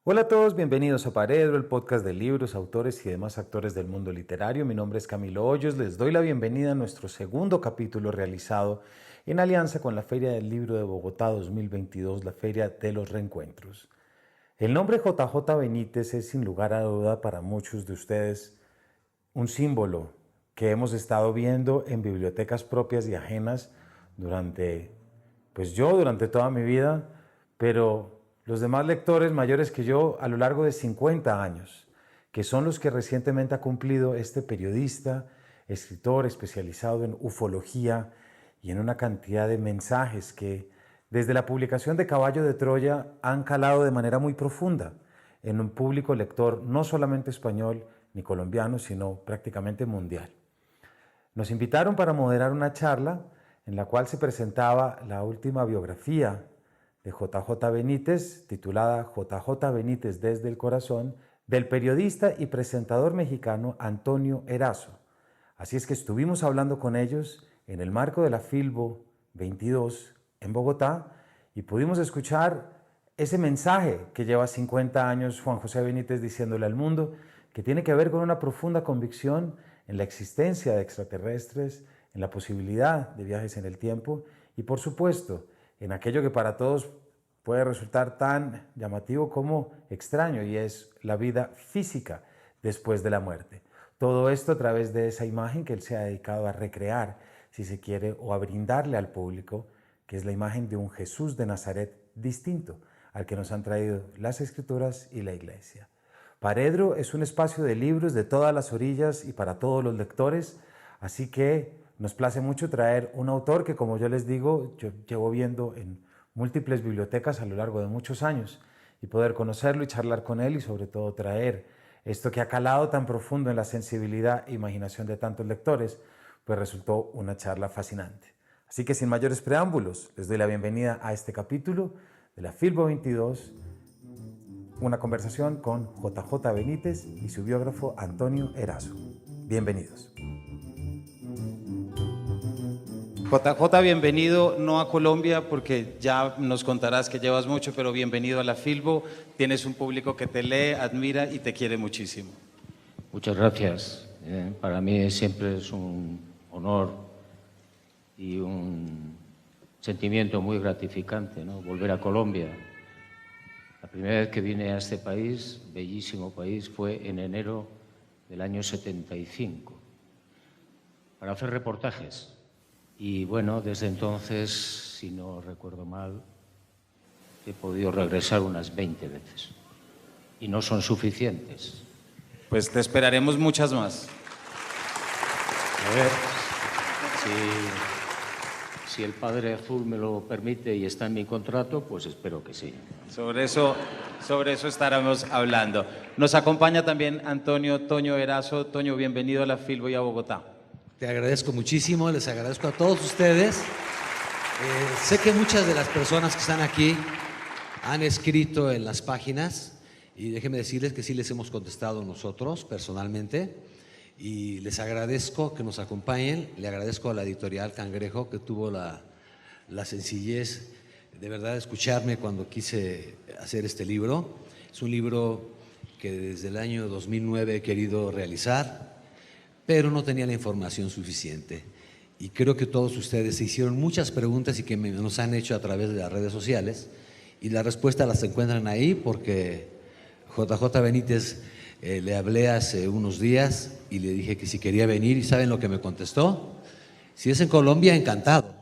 Hola a todos, bienvenidos a Paredro, el podcast de libros, autores y demás actores del mundo literario. Mi nombre es Camilo Hoyos, les doy la bienvenida a nuestro segundo capítulo realizado en alianza con la Feria del Libro de Bogotá 2022, la Feria de los Reencuentros. El nombre JJ Benítez es sin lugar a duda para muchos de ustedes un símbolo que hemos estado viendo en bibliotecas propias y ajenas durante toda mi vida, pero los demás lectores mayores que yo a lo largo de 50 años, que son los que recientemente ha cumplido este periodista, escritor especializado en ufología y en una cantidad de mensajes que desde la publicación de Caballo de Troya han calado de manera muy profunda en un público lector no solamente español ni colombiano, sino prácticamente mundial. Nos invitaron para moderar una charla en la cual se presentaba la última biografía de JJ Benítez, titulada JJ Benítez desde el corazón, del periodista y presentador mexicano Antonio Erazo. Así es que estuvimos hablando con ellos en el marco de la Filbo 22 en Bogotá y pudimos escuchar ese mensaje que lleva 50 años Juan José Benítez diciéndole al mundo, que tiene que ver con una profunda convicción en la existencia de extraterrestres, en la posibilidad de viajes en el tiempo y, por supuesto, en aquello que para todos puede resultar tan llamativo como extraño, y es la vida física después de la muerte. Todo esto a través de esa imagen que él se ha dedicado a recrear, si se quiere, o a brindarle al público, que es la imagen de un Jesús de Nazaret distinto al que nos han traído las Escrituras y la Iglesia. Paredro es un espacio de libros de todas las orillas y para todos los lectores, así que nos place mucho traer un autor que, como yo les digo, yo llevo viendo en múltiples bibliotecas a lo largo de muchos años, y poder conocerlo y charlar con él y sobre todo traer esto que ha calado tan profundo en la sensibilidad e imaginación de tantos lectores, pues resultó una charla fascinante. Así que sin mayores preámbulos, les doy la bienvenida a este capítulo de la Filbo 22, una conversación con JJ Benítez y su biógrafo Antonio Erazo. Bienvenidos. JJ, bienvenido no a Colombia porque ya nos contarás que llevas mucho, pero bienvenido a la Filbo. Tienes un público que te lee, admira y te quiere muchísimo. Muchas gracias. Para mí siempre es un honor y un sentimiento muy gratificante, ¿no? Volver a Colombia. La primera vez que vine a este país, bellísimo país, fue en enero del año 75 para hacer reportajes. Y bueno, desde entonces, si no recuerdo mal, he podido regresar unas 20 veces. Y no son suficientes. Pues te esperaremos muchas más. A ver, si el Padre Azul me lo permite y está en mi contrato, pues espero que sí. Sobre eso estaremos hablando. Nos acompaña también Antonio Toño Erazo. Toño, bienvenido a la Filbo y a Bogotá. Te agradezco muchísimo, les agradezco a todos ustedes. Sé que muchas de las personas que están aquí han escrito en las páginas y déjenme decirles que sí les hemos contestado nosotros personalmente y les agradezco que nos acompañen. Le agradezco a la editorial Cangrejo que tuvo la sencillez de verdad de escucharme cuando quise hacer este libro. Es un libro que desde el año 2009 he querido realizar, pero no tenía la información suficiente. Y creo que todos ustedes se hicieron muchas preguntas y que nos han hecho a través de las redes sociales, y las respuestas las encuentran ahí porque JJ Benítez le hablé hace unos días y le dije que si quería venir, y ¿saben lo que me contestó? Si es en Colombia, encantado.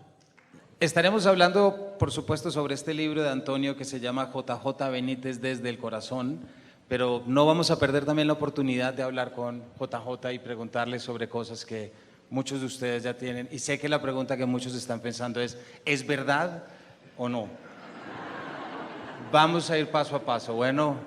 Estaremos hablando, por supuesto, sobre este libro de Antonio que se llama JJ Benítez desde el corazón, pero no vamos a perder también la oportunidad de hablar con JJ y preguntarle sobre cosas que muchos de ustedes ya tienen. Y sé que la pregunta que muchos están pensando ¿es verdad o no? Vamos a ir paso a paso. Bueno,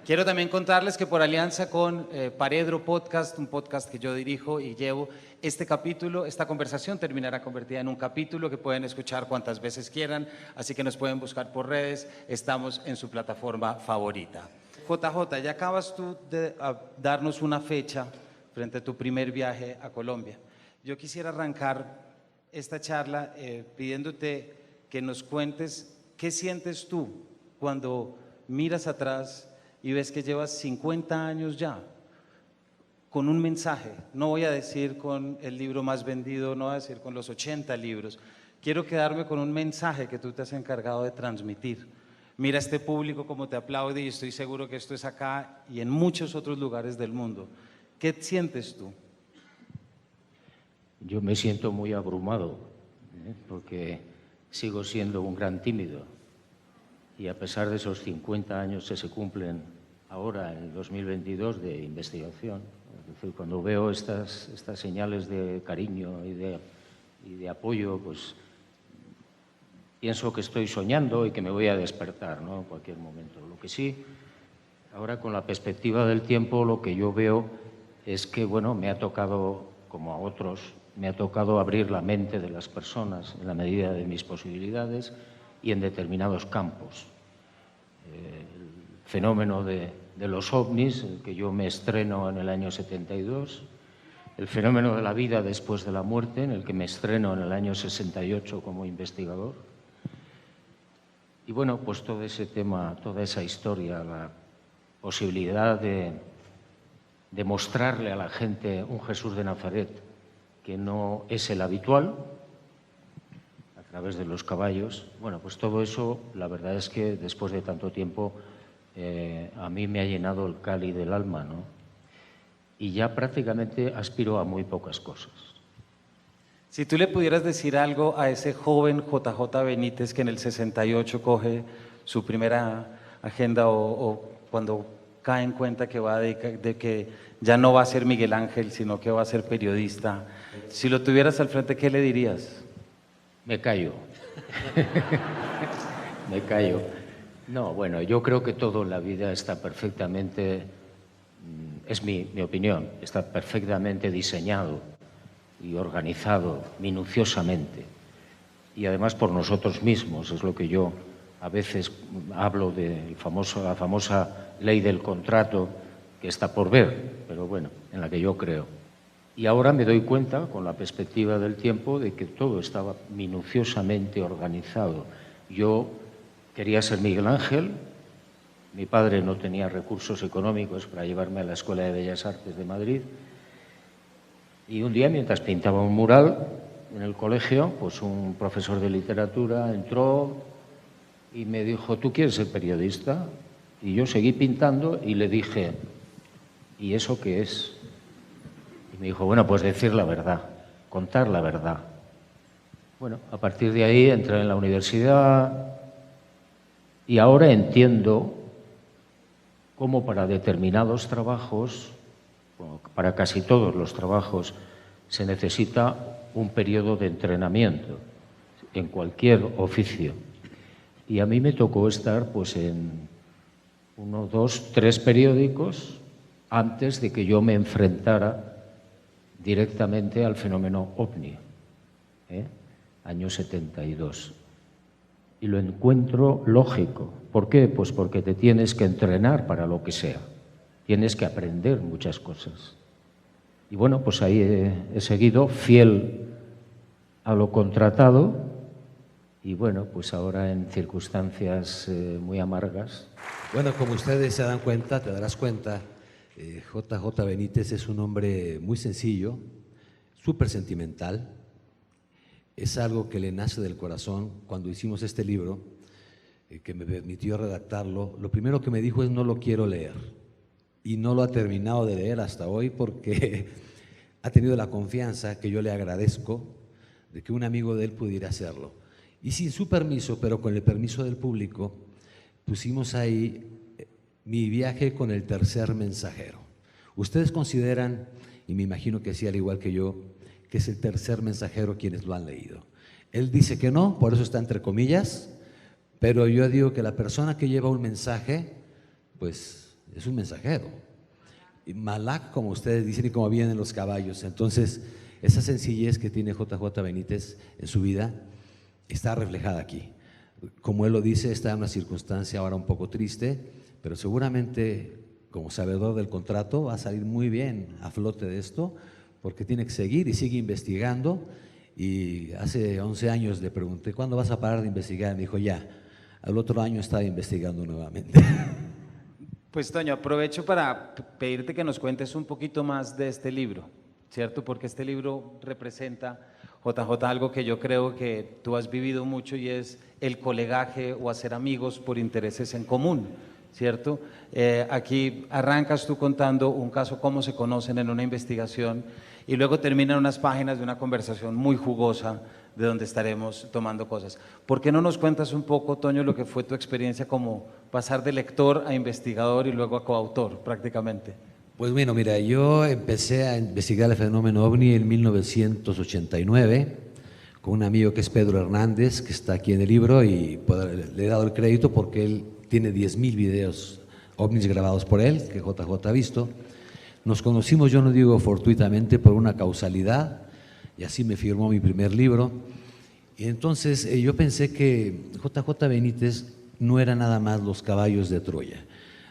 quiero también contarles que por alianza con Paredro Podcast, un podcast que yo dirijo y llevo, este capítulo, esta conversación terminará convertida en un capítulo que pueden escuchar cuantas veces quieran, así que nos pueden buscar por redes, estamos en su plataforma favorita. JJ, ya acabas tú de darnos una fecha frente a tu primer viaje a Colombia. Yo quisiera arrancar esta charla pidiéndote que nos cuentes qué sientes tú cuando miras atrás y ves que llevas 50 años ya con un mensaje. No voy a decir con el libro más vendido, no voy a decir con los 80 libros. Quiero quedarme con un mensaje que tú te has encargado de transmitir. Mira este público como te aplaude y estoy seguro que esto es acá y en muchos otros lugares del mundo. ¿Qué sientes tú? Yo me siento muy abrumado, porque sigo siendo un gran tímido y a pesar de esos 50 años que se cumplen ahora, en el 2022, de investigación, es decir, cuando veo estas señales de cariño y de apoyo, pues pienso que estoy soñando y que me voy a despertar, ¿no?, en cualquier momento. Lo que sí, ahora con la perspectiva del tiempo, lo que yo veo es que, bueno, me ha tocado, como a otros, me ha tocado abrir la mente de las personas en la medida de mis posibilidades y en determinados campos. El fenómeno de los ovnis, el que yo me estreno en el año 72, el fenómeno de la vida después de la muerte, en el que me estreno en el año 68 como investigador. Y bueno, pues todo ese tema, toda esa historia, la posibilidad de mostrarle a la gente un Jesús de Nazaret que no es el habitual, a través de los caballos. Bueno, pues todo eso, la verdad es que después de tanto tiempo, a mí me ha llenado el cáliz del alma, ¿no? Y ya prácticamente aspiro a muy pocas cosas. Si tú le pudieras decir algo a ese joven JJ Benítez que en el 68 coge su primera agenda o cuando cae en cuenta que de que ya no va a ser Miguel Ángel, sino que va a ser periodista, si lo tuvieras al frente, ¿qué le dirías? Me callo. Me callo. No, bueno, yo creo que todo en la vida está perfectamente, es mi opinión, está perfectamente diseñado y organizado minuciosamente. Y además por nosotros mismos, es lo que yo a veces hablo de la famosa ley del contrato que está por ver, pero bueno, en la que yo creo. Y ahora me doy cuenta, con la perspectiva del tiempo, de que todo estaba minuciosamente organizado. Yo quería ser Miguel Ángel, mi padre no tenía recursos económicos para llevarme a la Escuela de Bellas Artes de Madrid, y un día, mientras pintaba un mural en el colegio, pues un profesor de literatura entró y me dijo, ¿tú quieres ser periodista? Y yo seguí pintando y le dije, ¿y eso qué es? Y me dijo, bueno, pues decir la verdad, contar la verdad. Bueno, a partir de ahí entré en la universidad y ahora entiendo cómo para determinados trabajos, para casi todos los trabajos, se necesita un periodo de entrenamiento en cualquier oficio. Y a mí me tocó estar pues en 1, 2, 3 periódicos antes de que yo me enfrentara directamente al fenómeno OVNI, año 72. Y lo encuentro lógico. ¿Por qué? Pues porque te tienes que entrenar para lo que sea. Tienes que aprender muchas cosas. Y bueno, pues ahí he seguido fiel a lo contratado y bueno, pues ahora en circunstancias muy amargas. Bueno, como ustedes se dan cuenta, te darás cuenta, JJ Benítez es un hombre muy sencillo, súper sentimental. Es algo que le nace del corazón. Cuando hicimos este libro, que me permitió redactarlo, lo primero que me dijo es no lo quiero leer. Y no lo ha terminado de leer hasta hoy porque ha tenido la confianza, que yo le agradezco, de que un amigo de él pudiera hacerlo. Y sin su permiso, pero con el permiso del público, pusimos ahí mi viaje con el tercer mensajero. Ustedes consideran, y me imagino que sí, al igual que yo, que es el tercer mensajero quienes lo han leído. Él dice que no, por eso está entre comillas, pero yo digo que la persona que lleva un mensaje, pues es un mensajero. Y Malak, como ustedes dicen, y como vienen los caballos. Entonces, esa sencillez que tiene JJ Benítez en su vida está reflejada aquí. Como él lo dice, está en una circunstancia ahora un poco triste, pero seguramente, como sabedor del contrato, va a salir muy bien a flote de esto, porque tiene que seguir y sigue investigando. Y hace 11 años le pregunté, ¿cuándo vas a parar de investigar? Me dijo, ya. Al otro año estaba investigando nuevamente. Pues Toño, aprovecho para pedirte que nos cuentes un poquito más de este libro, ¿cierto? Porque este libro representa, JJ, algo que yo creo que tú has vivido mucho y es el colegaje o hacer amigos por intereses en común, ¿cierto? Aquí arrancas tú contando un caso, cómo se conocen en una investigación y luego terminan unas páginas de una conversación muy jugosa de donde estaremos tomando cosas. ¿Por qué no nos cuentas un poco, Toño, lo que fue tu experiencia como pasar de lector a investigador y luego a coautor prácticamente? Pues bueno, mira, yo empecé a investigar el fenómeno OVNI en 1989 con un amigo que es Pedro Hernández, que está aquí en el libro y le he dado el crédito porque él tiene 10.000 videos OVNIs grabados por él, que JJ ha visto. Nos conocimos, yo no digo fortuitamente, por una causalidad, y así me firmó mi primer libro. Y entonces yo pensé que JJ Benítez no era nada más Los caballos de Troya,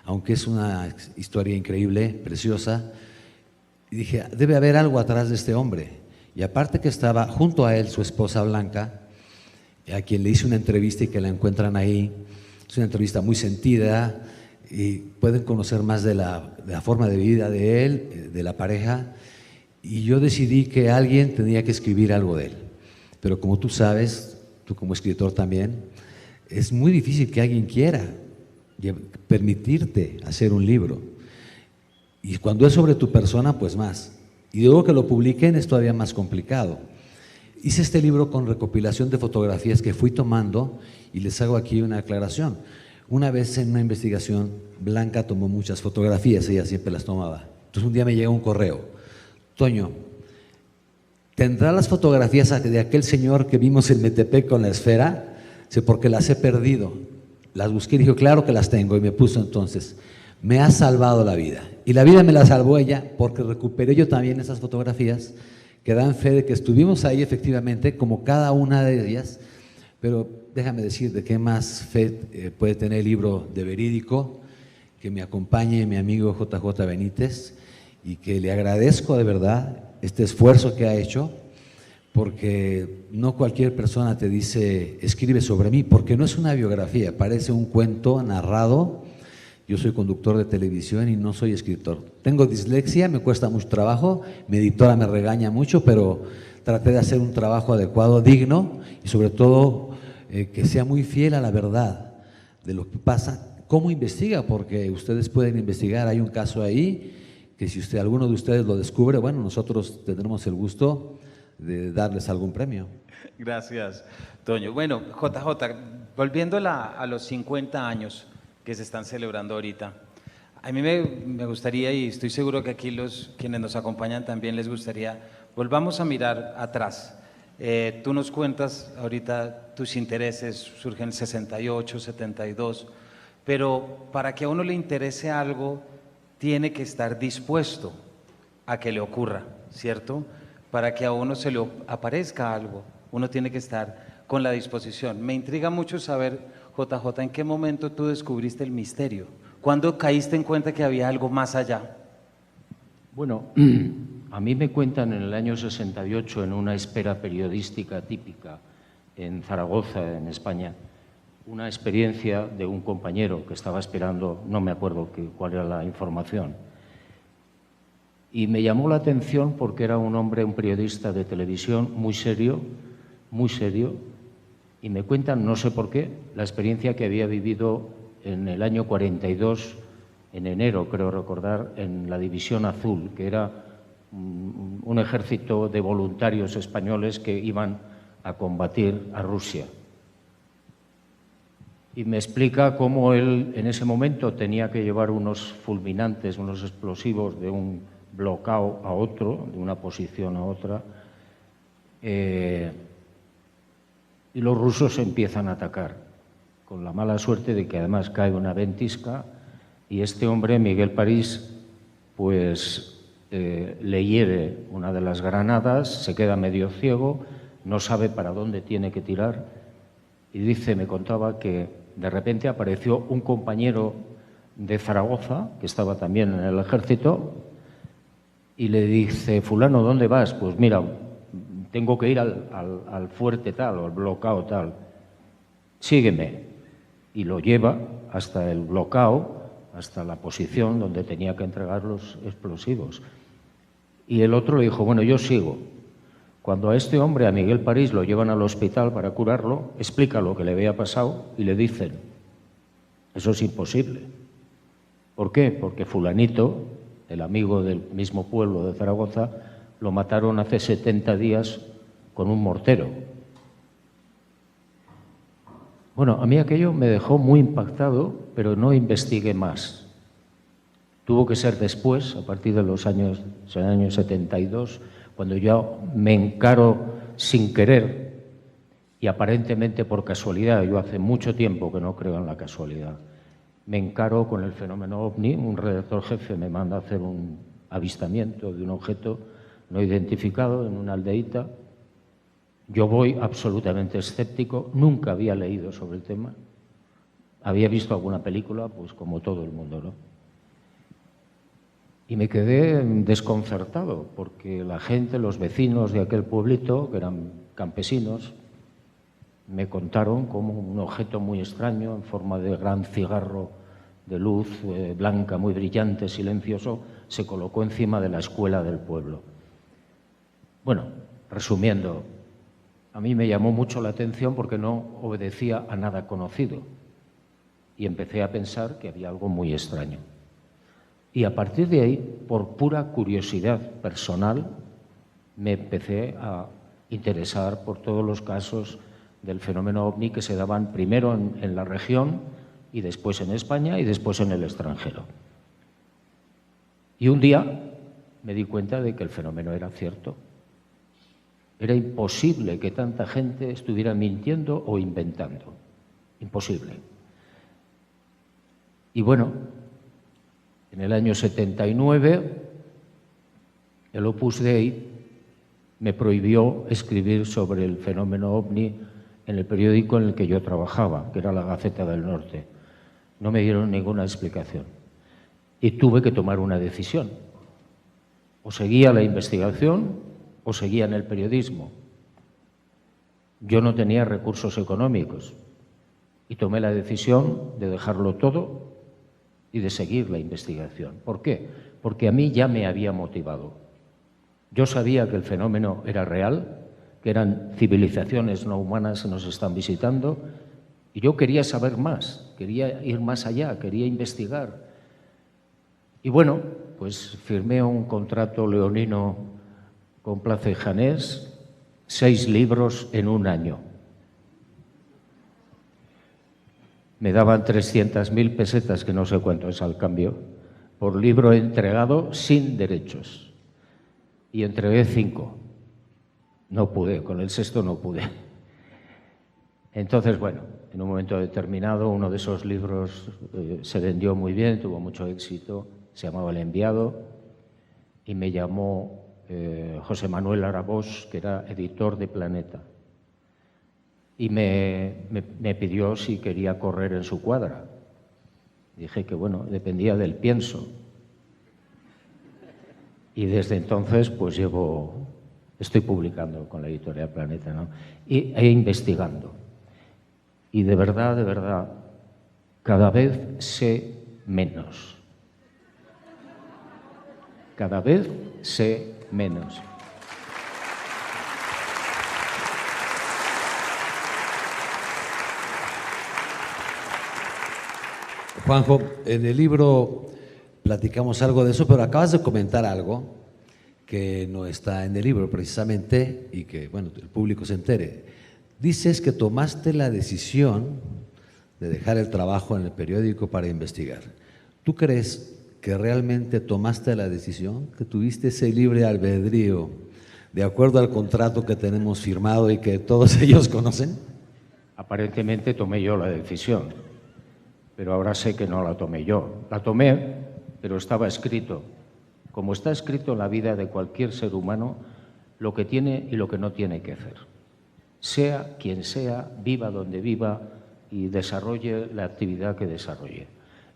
aunque es una historia increíble, preciosa. Y dije, debe haber algo atrás de este hombre. Y aparte que estaba junto a él su esposa Blanca, a quien le hice una entrevista y que la encuentran ahí. Es una entrevista muy sentida y pueden conocer más de la forma de vida de él, de la pareja. Y yo decidí que alguien tenía que escribir algo de él. Pero como tú sabes, tú como escritor también, es muy difícil que alguien quiera permitirte hacer un libro. Y cuando es sobre tu persona, pues más. Y luego que lo publiquen es todavía más complicado. Hice este libro con recopilación de fotografías que fui tomando y les hago aquí una aclaración. Una vez en una investigación, Blanca tomó muchas fotografías, ella siempre las tomaba. Entonces un día me llega un correo. Toño, ¿tendrá las fotografías de aquel señor que vimos en Metepec con la esfera? Sí, porque las he perdido. Las busqué y dijo, claro que las tengo. Y me puso entonces, me ha salvado la vida. Y la vida me la salvó ella porque recuperé yo también esas fotografías que dan fe de que estuvimos ahí efectivamente, como cada una de ellas. Pero déjame decir de qué más fe puede tener el libro de verídico, que me acompañe mi amigo JJ Benítez, y que le agradezco de verdad este esfuerzo que ha hecho, porque no cualquier persona te dice, escribe sobre mí, porque no es una biografía, parece un cuento narrado. Yo soy conductor de televisión y no soy escritor. Tengo dislexia, me cuesta mucho trabajo, mi editora me regaña mucho, pero traté de hacer un trabajo adecuado, digno, y sobre todo que sea muy fiel a la verdad de lo que pasa. ¿Cómo investiga? Porque ustedes pueden investigar, hay un caso ahí, que si alguno de ustedes lo descubre, bueno, nosotros tendremos el gusto de darles algún premio. Gracias, Toño. Bueno, JJ, volviendo a los 50 años que se están celebrando ahorita, a mí me gustaría, y estoy seguro que aquí quienes nos acompañan también les gustaría, volvamos a mirar atrás. Tú nos cuentas ahorita tus intereses, surgen 68, 72, pero para que a uno le interese algo, tiene que estar dispuesto a que le ocurra, ¿cierto? Para que a uno se le aparezca algo, uno tiene que estar con la disposición. Me intriga mucho saber, JJ, ¿en qué momento tú descubriste el misterio? ¿Cuándo caíste en cuenta que había algo más allá? Bueno, a mí me cuentan en el año 68, en una espera periodística típica en Zaragoza, en España, una experiencia de un compañero que estaba esperando, no me acuerdo cuál era la información, y me llamó la atención porque era un hombre, un periodista de televisión muy serio, y me cuentan, no sé por qué, la experiencia que había vivido en el año 42, en enero, creo recordar, en la División Azul, que era un ejército de voluntarios españoles que iban a combatir a Rusia. Y me explica cómo él en ese momento tenía que llevar unos fulminantes, unos explosivos de un bloqueo a otro, de una posición a otra, y los rusos empiezan a atacar, con la mala suerte de que además cae una ventisca y este hombre, Miguel París, pues le hiere una de las granadas, se queda medio ciego, no sabe para dónde tiene que tirar y dice, me contaba que de repente apareció un compañero de Zaragoza, que estaba también en el ejército, y le dice, fulano, ¿dónde vas? Pues mira, tengo que ir al fuerte tal, o al bloqueo tal. Sígueme. Y lo lleva hasta el bloqueo, hasta la posición donde tenía que entregar los explosivos. Y el otro le dijo, bueno, yo sigo. Cuando a este hombre, a Miguel París, lo llevan al hospital para curarlo, explica lo que le había pasado y le dicen, eso es imposible. ¿Por qué? Porque fulanito, el amigo del mismo pueblo de Zaragoza, lo mataron hace 70 días con un mortero. Bueno, a mí aquello me dejó muy impactado, pero no investigué más. Tuvo que ser después, a partir de los años 72, cuando yo me encaro sin querer y aparentemente por casualidad, yo hace mucho tiempo que no creo en la casualidad, me encaro con el fenómeno OVNI. Un redactor jefe me manda a hacer un avistamiento de un objeto no identificado en una aldeíta. Yo voy absolutamente escéptico, nunca había leído sobre el tema, había visto alguna película, pues como todo el mundo, ¿no? Y me quedé desconcertado, porque la gente, los vecinos de aquel pueblito, que eran campesinos, me contaron cómo un objeto muy extraño, en forma de gran cigarro de luz blanca, muy brillante, silencioso, se colocó encima de la escuela del pueblo. Bueno, resumiendo, a mí me llamó mucho la atención porque no obedecía a nada conocido y empecé a pensar que había algo muy extraño. Y a partir de ahí, por pura curiosidad personal, me empecé a interesar por todos los casos del fenómeno OVNI que se daban primero en la región y después en España y después en el extranjero. Y un día me di cuenta de que el fenómeno era cierto. Era imposible que tanta gente estuviera mintiendo o inventando. Imposible. Y bueno, en el año 79, el Opus Dei me prohibió escribir sobre el fenómeno OVNI en el periódico en el que yo trabajaba, que era la Gaceta del Norte. No me dieron ninguna explicación. Y tuve que tomar una decisión. O seguía la investigación o seguía en el periodismo. Yo no tenía recursos económicos y tomé la decisión de dejarlo todo y de seguir la investigación. ¿Por qué? Porque a mí ya me había motivado. Yo sabía que el fenómeno era real, que eran civilizaciones no humanas que nos están visitando, y yo quería saber más, quería ir más allá, quería investigar. Y bueno, pues firmé un contrato leonino con Plaza y Janés, 6 libros en un año. Me daban 300.000 pesetas, que no sé cuánto es al cambio, por libro entregado sin derechos. Y entregué 5. No pude, con el 6º no pude. Entonces, bueno, en un momento determinado uno de esos libros se vendió muy bien, tuvo mucho éxito, se llamaba El Enviado, y me llamó José Manuel Arabós, que era editor de Planeta, y me pidió si quería correr en su cuadra. Dije que, bueno, dependía del pienso. Y desde entonces, pues estoy publicando con la editorial Planeta, ¿no? E investigando. Y de verdad, cada vez sé menos. Cada vez sé menos. Juanjo, en el libro platicamos algo de eso, pero acabas de comentar algo que no está en el libro precisamente y que, bueno, el público se entere. Dices que tomaste la decisión de dejar el trabajo en el periódico para investigar. ¿Tú crees que realmente tomaste la decisión, que tuviste ese libre albedrío de acuerdo al contrato que tenemos firmado y que todos ellos conocen? Aparentemente tomé yo la decisión, pero ahora sé que no la tomé yo. La tomé, pero estaba escrito. Como está escrito en la vida de cualquier ser humano, lo que tiene y lo que no tiene que hacer. Sea quien sea, viva donde viva y desarrolle la actividad que desarrolle.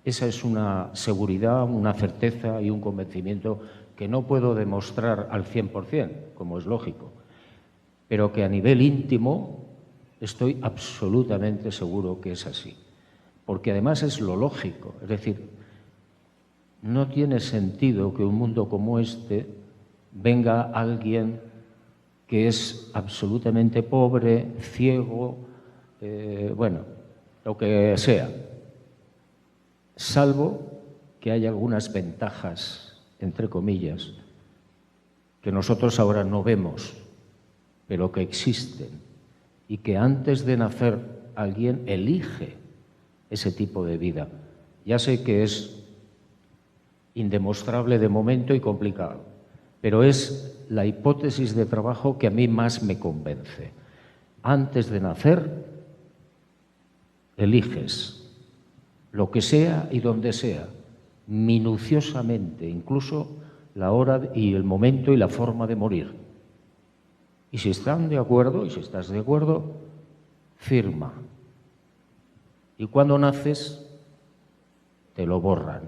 Esa es una seguridad, una certeza y un convencimiento que no puedo demostrar al 100%, como es lógico, pero que a nivel íntimo estoy absolutamente seguro que es así. Porque además es lo lógico, es decir, no tiene sentido que un mundo como este venga alguien que es absolutamente pobre, ciego, bueno, lo que sea, salvo que haya algunas ventajas, entre comillas, que nosotros ahora no vemos, pero que existen, y que antes de nacer alguien elige ese tipo de vida. Ya sé que es indemostrable de momento y complicado, pero es la hipótesis de trabajo que a mí más me convence. Antes de nacer, eliges lo que sea y donde sea, minuciosamente, incluso la hora y el momento y la forma de morir. Y si están de acuerdo, y si estás de acuerdo, firma. Y cuando naces, te lo borran,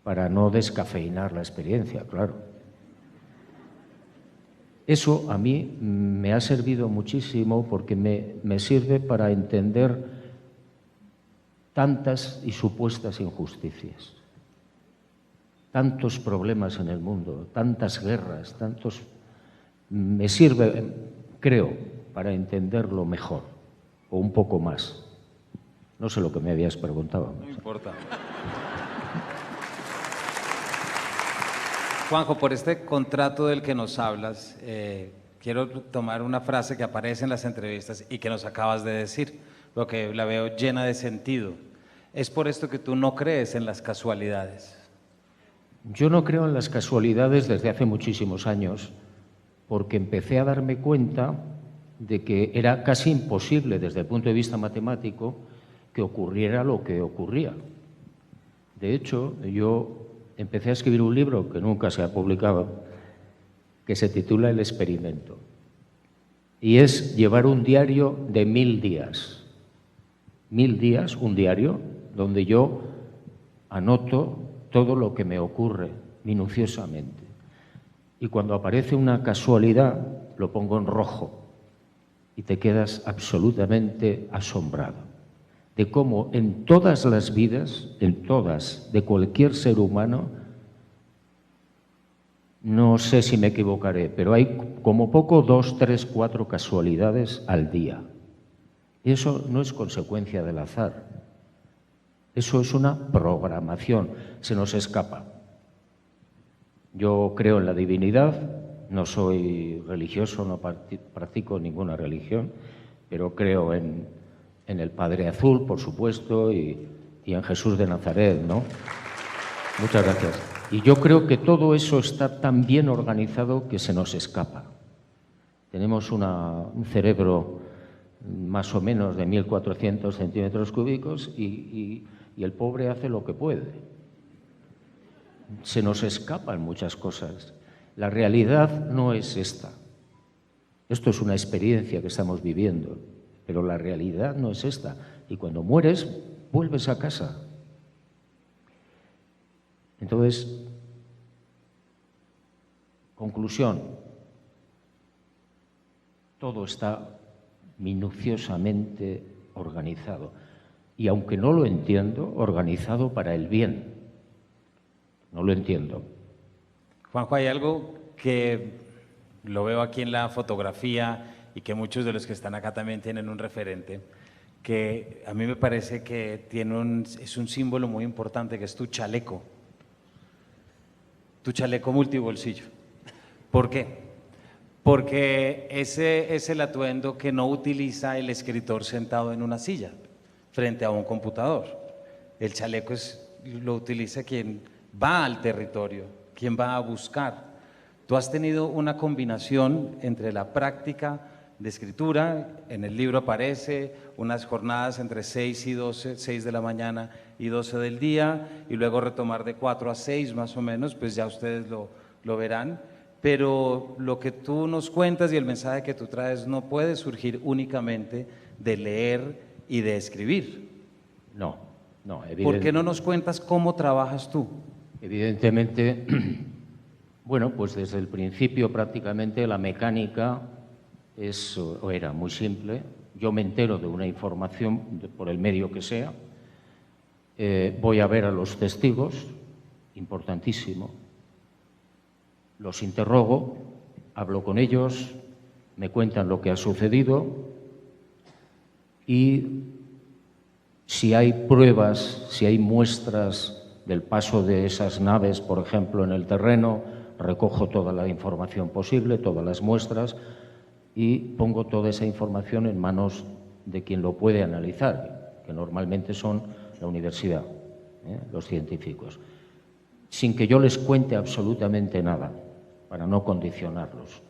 para no descafeinar la experiencia, claro. Eso a mí me ha servido muchísimo porque me sirve para entender tantas y supuestas injusticias, tantos problemas en el mundo, tantas guerras, tantos... Me sirve, creo, para entenderlo mejor, o un poco más. No sé lo que me habías preguntado. No importa. Juanjo, por este contrato del que nos hablas, quiero tomar una frase que aparece en las entrevistas y que nos acabas de decir, porque la veo llena de sentido. Es por esto que tú no crees en las casualidades. Yo no creo en las casualidades desde hace muchísimos años, porque empecé a darme cuenta de que era casi imposible desde el punto de vista matemático que ocurriera lo que ocurría. De hecho, yo empecé a escribir un libro que nunca se ha publicado, que se titula El experimento. Y es llevar un diario de 1000 días. 1000 días, un diario, donde yo anoto todo lo que me ocurre minuciosamente. Y cuando aparece una casualidad, lo pongo en rojo y te quedas absolutamente asombrado de cómo en todas las vidas, en todas, de cualquier ser humano, no sé si me equivocaré, pero hay como poco 2, 3, 4 casualidades al día. Eso no es consecuencia del azar. Eso es una programación, se nos escapa. Yo creo en la divinidad, no soy religioso, no practico ninguna religión, pero creo en el Padre Azul, por supuesto, y en Jesús de Nazaret, ¿no? Muchas gracias. Y yo creo que todo eso está tan bien organizado que se nos escapa. Tenemos un cerebro más o menos de 1400 centímetros cúbicos y el pobre hace lo que puede. Se nos escapan muchas cosas. La realidad no es esta. Esto es una experiencia que estamos viviendo, pero la realidad no es esta. Y cuando mueres, vuelves a casa. Entonces, conclusión, todo está minuciosamente organizado. Y aunque no lo entiendo, organizado para el bien. No lo entiendo. Juanjo, hay algo que lo veo aquí en la fotografía y que muchos de los que están acá también tienen un referente, que a mí me parece que es un símbolo muy importante, que es tu chaleco multibolsillo. ¿Por qué? Porque ese es el atuendo que no utiliza el escritor sentado en una silla frente a un computador. El chaleco lo utiliza quien va al territorio, quien va a buscar. Tú has tenido una combinación entre la práctica de escritura, en el libro aparece unas jornadas entre 6 y 12, 6 de la mañana y 12 del día, y luego retomar de 4 a 6 más o menos, pues ya ustedes lo verán. Pero lo que tú nos cuentas y el mensaje que tú traes no puede surgir únicamente de leer y de escribir. No, evidentemente. ¿Por qué no nos cuentas cómo trabajas tú? Evidentemente, bueno, pues desde el principio prácticamente la mecánica era muy simple. Yo me entero de una información por el medio que sea, voy a ver a los testigos, importantísimo. Los interrogo, hablo con ellos, me cuentan lo que ha sucedido y si hay pruebas, si hay muestras del paso de esas naves, por ejemplo, en el terreno, recojo toda la información posible, todas las muestras y pongo toda esa información en manos de quien lo puede analizar, que normalmente son la universidad, los científicos, sin que yo les cuente absolutamente nada, para no condicionarlos.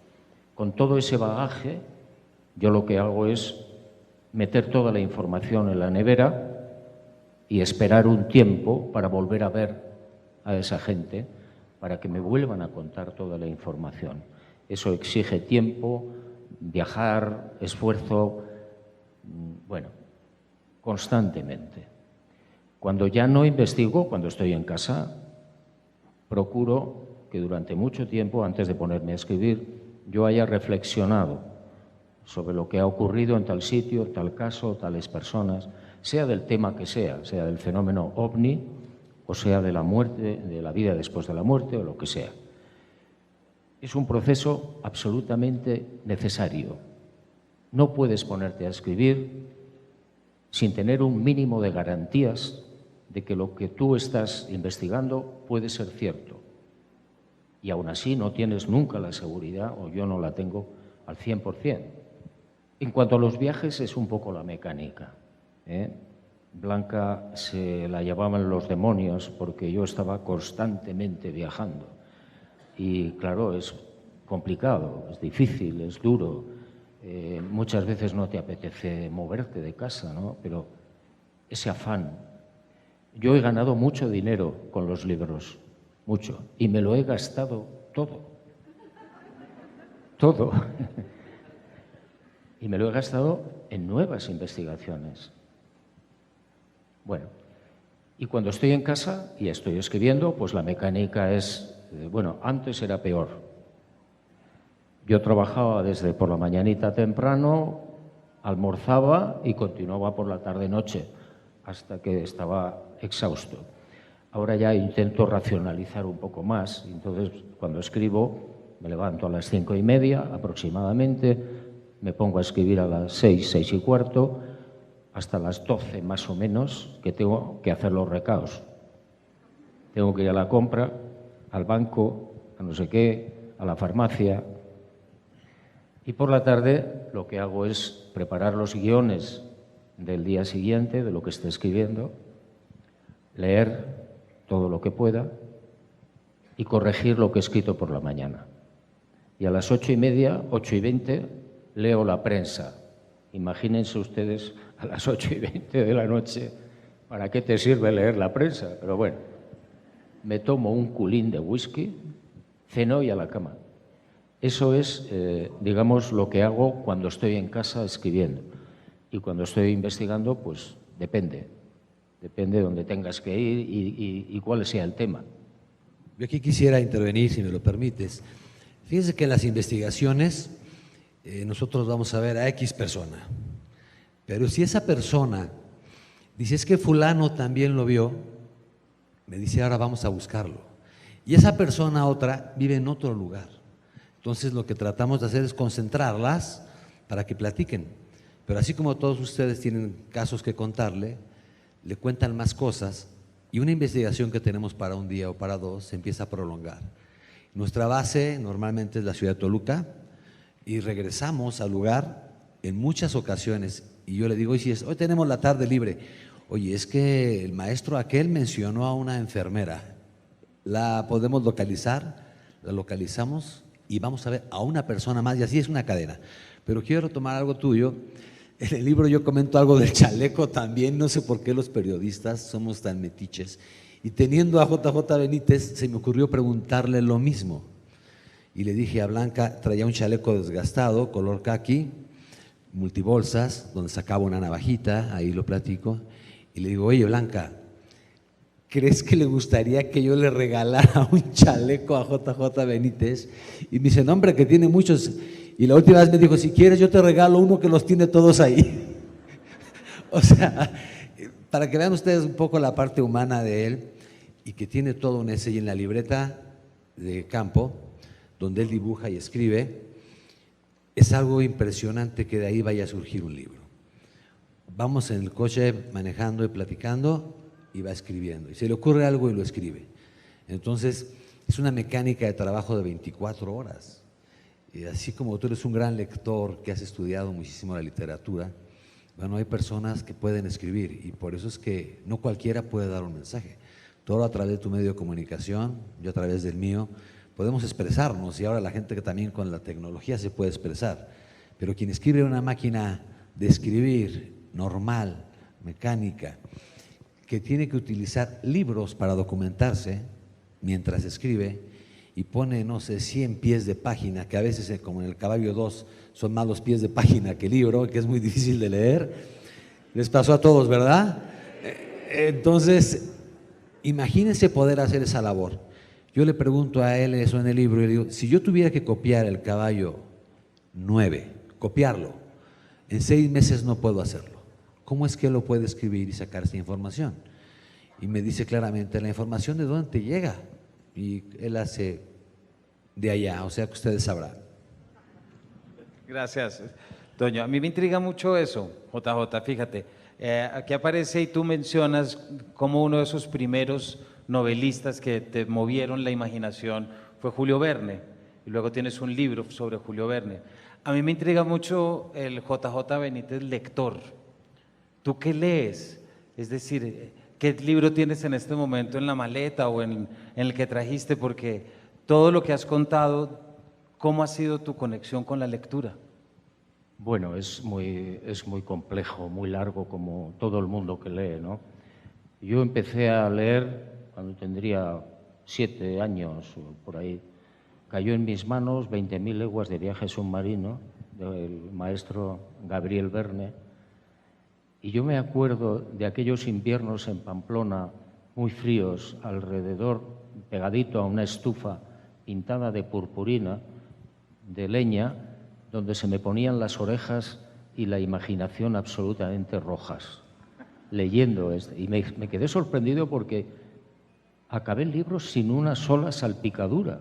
Con todo ese bagaje, yo lo que hago es meter toda la información en la nevera y esperar un tiempo para volver a ver a esa gente, para que me vuelvan a contar toda la información. Eso exige tiempo, viajar, esfuerzo, bueno, constantemente. Cuando ya no investigo, cuando estoy en casa, procuro que durante mucho tiempo, antes de ponerme a escribir, yo haya reflexionado sobre lo que ha ocurrido en tal sitio, tal caso, tales personas, sea del tema que sea del fenómeno ovni, o sea de la muerte, de la vida después de la muerte, o lo que sea. Es un proceso absolutamente necesario. No puedes ponerte a escribir sin tener un mínimo de garantías de que lo que tú estás investigando puede ser cierto. Y aún así no tienes nunca la seguridad, o yo no la tengo al 100%. En cuanto a los viajes, es un poco la mecánica, Blanca se la llevaban los demonios porque yo estaba constantemente viajando. Y claro, es complicado, es difícil, es duro. Muchas veces no te apetece moverte de casa, ¿no? Pero ese afán. Yo he ganado mucho dinero con los libros, mucho, y me lo he gastado todo. Todo. Y me lo he gastado en nuevas investigaciones. Bueno, y cuando estoy en casa y estoy escribiendo, pues la mecánica es, bueno, antes era peor. Yo trabajaba desde por la mañanita temprano, almorzaba y continuaba por la tarde-noche, hasta que estaba exhausto. Ahora ya intento racionalizar un poco más, entonces cuando escribo me levanto a las 5:30 aproximadamente, me pongo a escribir a las 6, 6:15, hasta las 12 más o menos, que tengo que hacer los recados. Tengo que ir a la compra, al banco, a no sé qué, a la farmacia. Y por la tarde lo que hago es preparar los guiones del día siguiente, de lo que esté escribiendo, leer todo lo que pueda y corregir lo que he escrito por la mañana. Y a las 8:30, 8:20, leo la prensa. Imagínense ustedes a las 8:20 de la noche, ¿para qué te sirve leer la prensa? Pero bueno, me tomo un culín de whisky, ceno y a la cama. Eso es, digamos, lo que hago cuando estoy en casa escribiendo. Y cuando estoy investigando, pues depende. Depende de dónde tengas que ir y cuál sea el tema. Yo aquí quisiera intervenir, si me lo permites. Fíjense que en las investigaciones nosotros vamos a ver a X persona. Pero si esa persona dice, es que fulano también lo vio, me dice, ahora vamos a buscarlo. Y esa persona otra vive en otro lugar. Entonces lo que tratamos de hacer es concentrarlas para que platiquen. Pero así como todos ustedes tienen casos que contarle, le cuentan más cosas y una investigación que tenemos para un día o para dos se empieza a prolongar. Nuestra base normalmente es la ciudad de Toluca y regresamos al lugar en muchas ocasiones. Y yo le digo, hoy tenemos la tarde libre. Oye, es que el maestro aquel mencionó a una enfermera. ¿La podemos localizar? La localizamos y vamos a ver a una persona más, y así es una cadena. Pero quiero retomar algo tuyo. En el libro yo comento algo del chaleco también, no sé por qué los periodistas somos tan metiches. Y teniendo a JJ Benítez, se me ocurrió preguntarle lo mismo. Y le dije a Blanca, traía un chaleco desgastado, color caqui, multibolsas, donde sacaba una navajita, ahí lo platico. Y le digo, oye Blanca, ¿crees que le gustaría que yo le regalara un chaleco a JJ Benítez? Y me dice, no hombre, que tiene muchos. Y la última vez me dijo, si quieres yo te regalo uno que los tiene todos ahí. O sea, para que vean ustedes un poco la parte humana de él. y que tiene todo un essay en la libreta de campo, donde él dibuja y escribe. Es algo impresionante que de ahí vaya a surgir un libro. Vamos en el coche manejando y platicando y va escribiendo. Y se le ocurre algo y lo escribe. Entonces, es una mecánica de trabajo de 24 horas. Y así como tú eres un gran lector que has estudiado muchísimo la literatura, bueno, hay personas que pueden escribir y por eso es que no cualquiera puede dar un mensaje. Todo a través de tu medio de comunicación, yo a través del mío, podemos expresarnos y ahora la gente que también con la tecnología se puede expresar. Pero quien escribe en una máquina de escribir normal, mecánica, que tiene que utilizar libros para documentarse mientras escribe y pone, no sé, 100 pies de página, que a veces, como en el Caballo 2, son más los pies de página que el libro, que es muy difícil de leer. Les pasó a todos, ¿verdad? Entonces, imagínense poder hacer esa labor. Yo le pregunto a él eso en el libro y le digo, si yo tuviera que copiar el Caballo 9, copiarlo, en 6 meses no puedo hacerlo. ¿Cómo es que él lo puede escribir y sacar esta información? Y me dice claramente, la información de dónde te llega. Y él hace de allá, o sea que ustedes sabrán. Gracias, Toño. A mí me intriga mucho eso, JJ, fíjate. Aquí aparece y tú mencionas como uno de esos primeros novelistas que te movieron la imaginación fue Julio Verne, y luego tienes un libro sobre Julio Verne. A mí me intriga mucho el JJ Benítez lector. ¿Tú qué lees? Es decir, ¿qué libro tienes en este momento en la maleta o en el que trajiste? Porque todo lo que has contado, ¿cómo ha sido tu conexión con la lectura? Bueno, es muy complejo, muy largo, como todo el mundo que lee, ¿no? Yo empecé a leer cuando tendría 7 años, por ahí. Cayó en mis manos 20.000 leguas de viaje submarino, del maestro Gabriel Verne. Y yo me acuerdo de aquellos inviernos en Pamplona, muy fríos, alrededor, pegadito a una estufa pintada de purpurina, de leña, donde se me ponían las orejas y la imaginación absolutamente rojas, leyendo esto. Y me quedé sorprendido porque acabé el libro sin una sola salpicadura.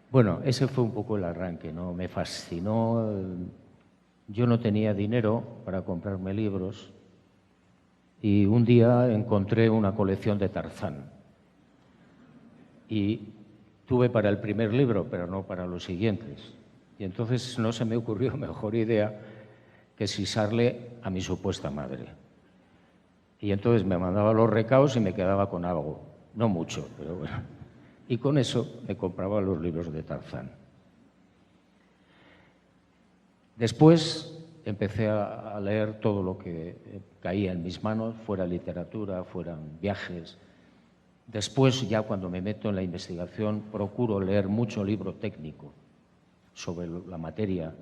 Bueno, ese fue un poco el arranque, ¿no? Me fascinó. Yo no tenía dinero para comprarme libros y un día encontré una colección de Tarzán. Y tuve para el primer libro, pero no para los siguientes. Y entonces no se me ocurrió mejor idea que sisarle a mi supuesta madre. Y entonces me mandaba los recados y me quedaba con algo. No mucho, pero bueno. Y con eso me compraba los libros de Tarzán. Después empecé a leer todo lo que caía en mis manos, fuera literatura, fueran viajes. Después, ya cuando me meto en la investigación, procuro leer mucho libro técnico sobre la materia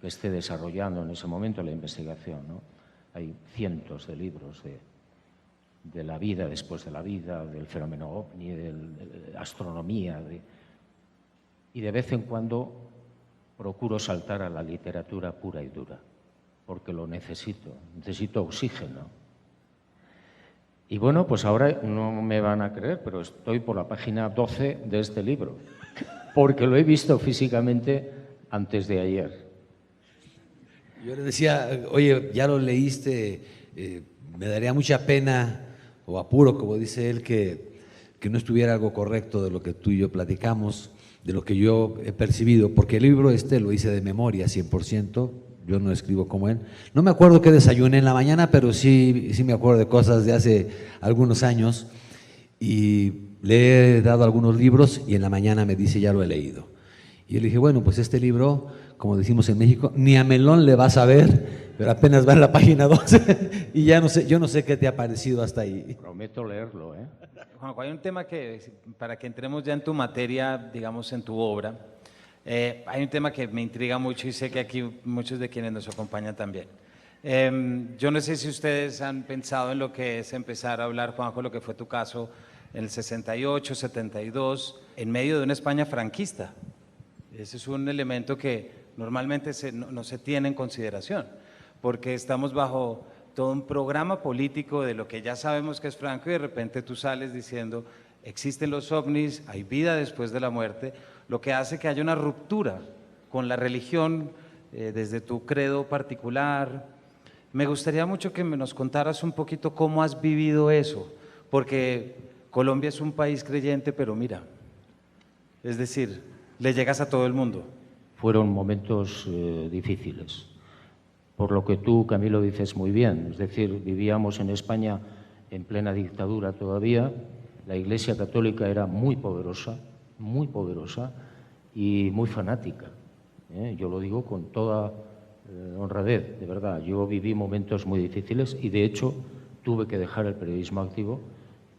que esté desarrollando en ese momento la investigación, ¿no? Hay cientos de libros de la vida después de la vida, del fenómeno ovni, de astronomía, y de vez en cuando procuro saltar a la literatura pura y dura, porque lo necesito oxígeno. Y bueno, pues ahora no me van a creer, pero estoy por la página 12 de este libro, porque lo he visto físicamente antes de ayer. Yo le decía, oye, ya lo leíste, me daría mucha pena o apuro, como dice él, que no estuviera algo correcto de lo que tú y yo platicamos, de lo que yo he percibido, porque el libro lo hice de memoria 100%, yo no escribo como él. No me acuerdo qué desayuné en la mañana, pero sí me acuerdo de cosas de hace algunos años y le he dado algunos libros y en la mañana me dice, ya lo he leído. Y yo le dije, bueno, pues este libro, como decimos en México, ni a melón le vas a ver, pero apenas va en la página 12 y ya no sé, yo no sé qué te ha parecido hasta ahí. Prometo leerlo, ¿eh? Juanjo, hay un tema que, para que entremos ya en tu materia, digamos, en tu obra, hay un tema que me intriga mucho y sé que aquí muchos de quienes nos acompañan también. Yo no sé si ustedes han pensado en lo que es empezar a hablar, Juanjo, lo que fue tu caso en el 68, 72, en medio de una España franquista. Ese es un elemento que normalmente no se tiene en consideración, porque estamos bajo todo un programa político de lo que ya sabemos que es Franco y de repente tú sales diciendo existen los ovnis, hay vida después de la muerte, lo que hace que haya una ruptura con la religión desde tu credo particular. Me gustaría mucho que nos contaras un poquito cómo has vivido eso, porque Colombia es un país creyente, pero mira, es decir, le llegas a todo el mundo. Fueron momentos difíciles, por lo que tú, Camilo, dices muy bien. Es decir, vivíamos en España en plena dictadura todavía, la Iglesia Católica era muy poderosa y muy fanática. Yo lo digo con toda honradez, de verdad. Yo viví momentos muy difíciles y, de hecho, tuve que dejar el periodismo activo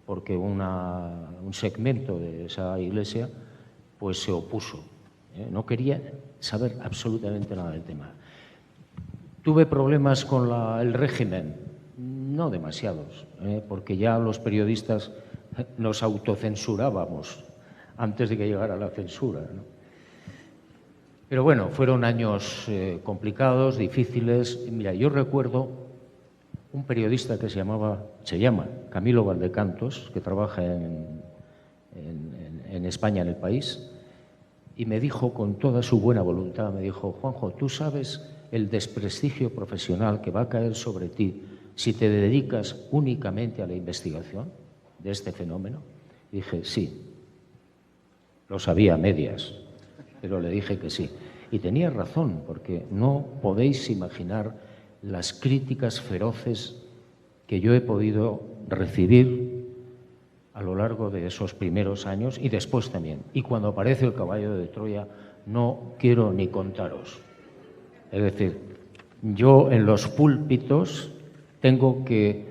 porque un segmento de esa iglesia pues se opuso. No quería saber absolutamente nada del tema. Tuve problemas con el régimen, no demasiados, porque ya los periodistas nos autocensurábamos antes de que llegara la censura, ¿no? Pero bueno, fueron años complicados, difíciles. Mira, yo recuerdo un periodista que se llama Camilo Valdecantos, que trabaja en España, en El País, y me dijo con toda su buena voluntad, me dijo: Juanjo, ¿tú sabes el desprestigio profesional que va a caer sobre ti si te dedicas únicamente a la investigación de este fenómeno? Y dije, sí. Lo sabía a medias, pero le dije que sí. Y tenía razón, porque no podéis imaginar las críticas feroces que yo he podido recibir a lo largo de esos primeros años y después también. Y cuando aparece el caballo de Troya, no quiero ni contaros. Es decir, yo en los púlpitos tengo que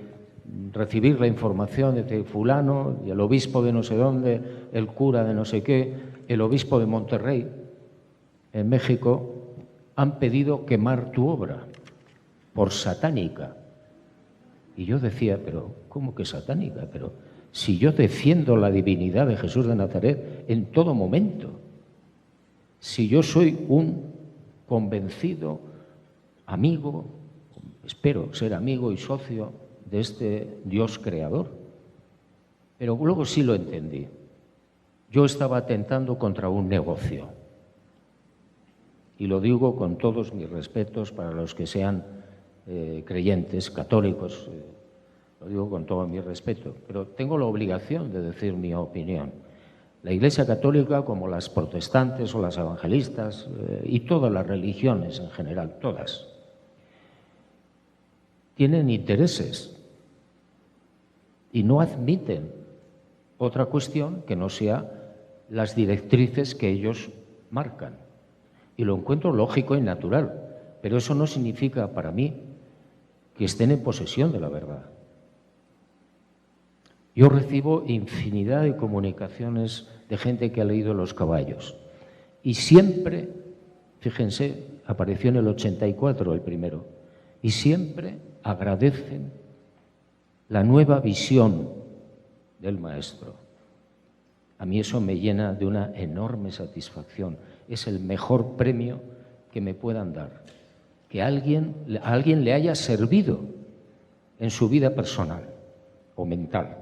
recibir la información de fulano y el obispo de no sé dónde, el cura de no sé qué, el obispo de Monterrey, en México, han pedido quemar tu obra por satánica. Y yo decía, pero ¿cómo que satánica? Pero si yo defiendo la divinidad de Jesús de Nazaret en todo momento, si yo soy un convencido amigo, espero ser amigo y socio de este Dios creador. Pero luego sí lo entendí. Yo estaba atentando contra un negocio. Y lo digo con todos mis respetos para los que sean creyentes, católicos, lo digo con todo mi respeto, pero tengo la obligación de decir mi opinión. La Iglesia Católica, como las protestantes o las evangelistas, y todas las religiones en general, todas, tienen intereses y no admiten otra cuestión que no sea las directrices que ellos marcan. Y lo encuentro lógico y natural, pero eso no significa para mí que estén en posesión de la verdad. Yo recibo infinidad de comunicaciones de gente que ha leído Los caballos y siempre, fíjense, apareció en el 84 el primero, y siempre agradecen la nueva visión del maestro. A mí eso me llena de una enorme satisfacción. Es el mejor premio que me puedan dar. Que a alguien le haya servido en su vida personal o mental.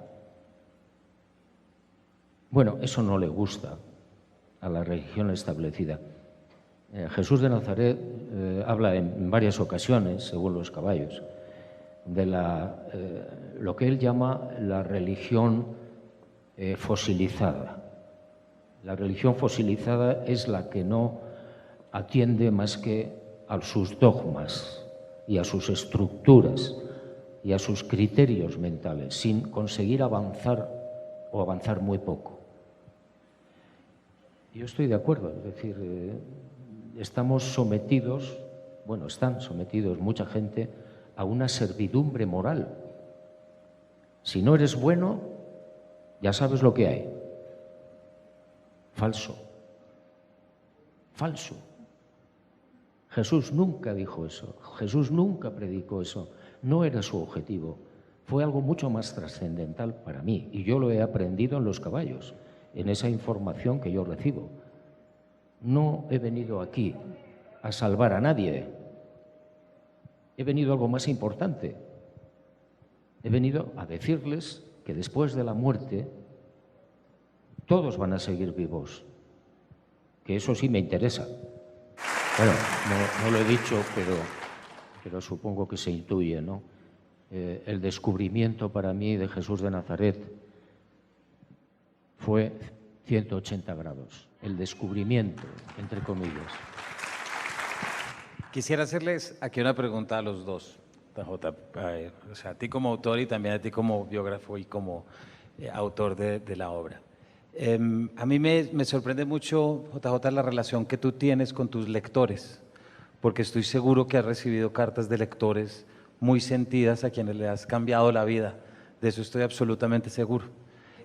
Bueno, eso no le gusta a la religión establecida. Jesús de Nazaret habla en varias ocasiones, según Los caballos, de lo que él llama la religión fosilizada. La religión fosilizada es la que no atiende más que a sus dogmas y a sus estructuras y a sus criterios mentales, sin conseguir avanzar o avanzar muy poco. Yo estoy de acuerdo, es decir, estamos sometidos, bueno, están sometidos mucha gente a una servidumbre moral. Si no eres bueno, ya sabes lo que hay. Falso. Falso. Jesús nunca dijo eso. Jesús nunca predicó eso. No era su objetivo. Fue algo mucho más trascendental para mí. Y yo lo he aprendido en Los caballos, en esa información que yo recibo. No he venido aquí a salvar a nadie. He venido a algo más importante, He venido a decirles que después de la muerte todos van a seguir vivos, que eso sí me interesa. Bueno, no lo he dicho, pero supongo que se intuye, ¿no? El descubrimiento para mí de Jesús de Nazaret fue 180 grados. El descubrimiento, entre comillas. Quisiera hacerles aquí una pregunta a los dos, JJ. O sea, a ti como autor y también a ti como biógrafo y como autor de la obra. A mí me sorprende mucho, JJ, la relación que tú tienes con tus lectores, porque estoy seguro que has recibido cartas de lectores muy sentidas a quienes le has cambiado la vida. De eso estoy absolutamente seguro.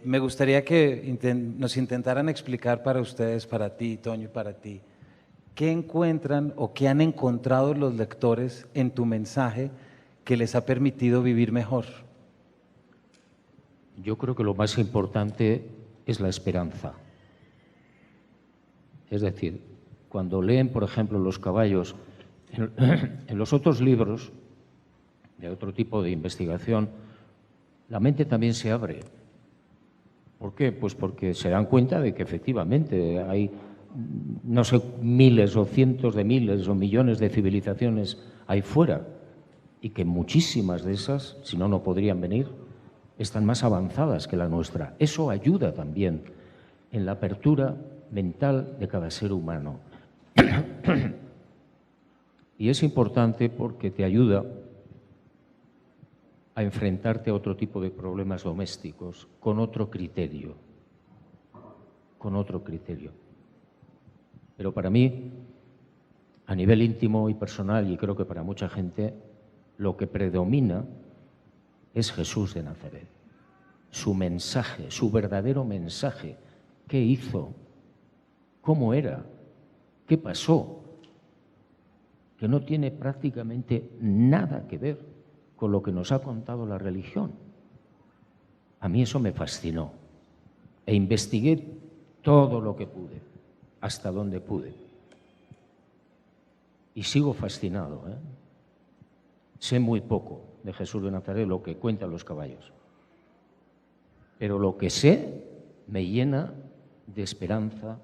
Me gustaría que nos intentaran explicar para ustedes, para ti, Toño, para ti, ¿qué encuentran o qué han encontrado los lectores en tu mensaje que les ha permitido vivir mejor? Yo creo que lo más importante es la esperanza. Es decir, cuando leen, por ejemplo, Los caballos, en los otros libros de otro tipo de investigación, la mente también se abre. ¿Por qué? Pues porque se dan cuenta de que efectivamente hay, no sé, miles o cientos de miles o millones de civilizaciones ahí fuera y que muchísimas de esas, si no, no podrían venir, están más avanzadas que la nuestra. Eso ayuda también en la apertura mental de cada ser humano. Y es importante porque te ayuda a enfrentarte a otro tipo de problemas domésticos con otro criterio. Con otro criterio. Pero para mí, a nivel íntimo y personal, y creo que para mucha gente, lo que predomina es Jesús de Nazaret. Su mensaje, su verdadero mensaje. ¿Qué hizo? ¿Cómo era? ¿Qué pasó? Que no tiene prácticamente nada que ver con lo que nos ha contado la religión. A mí eso me fascinó. E investigué todo lo que pude, hasta donde pude. Y sigo fascinado, ¿eh? Sé muy poco de Jesús de Nazaret, lo que cuentan Los caballos. Pero lo que sé me llena de esperanza,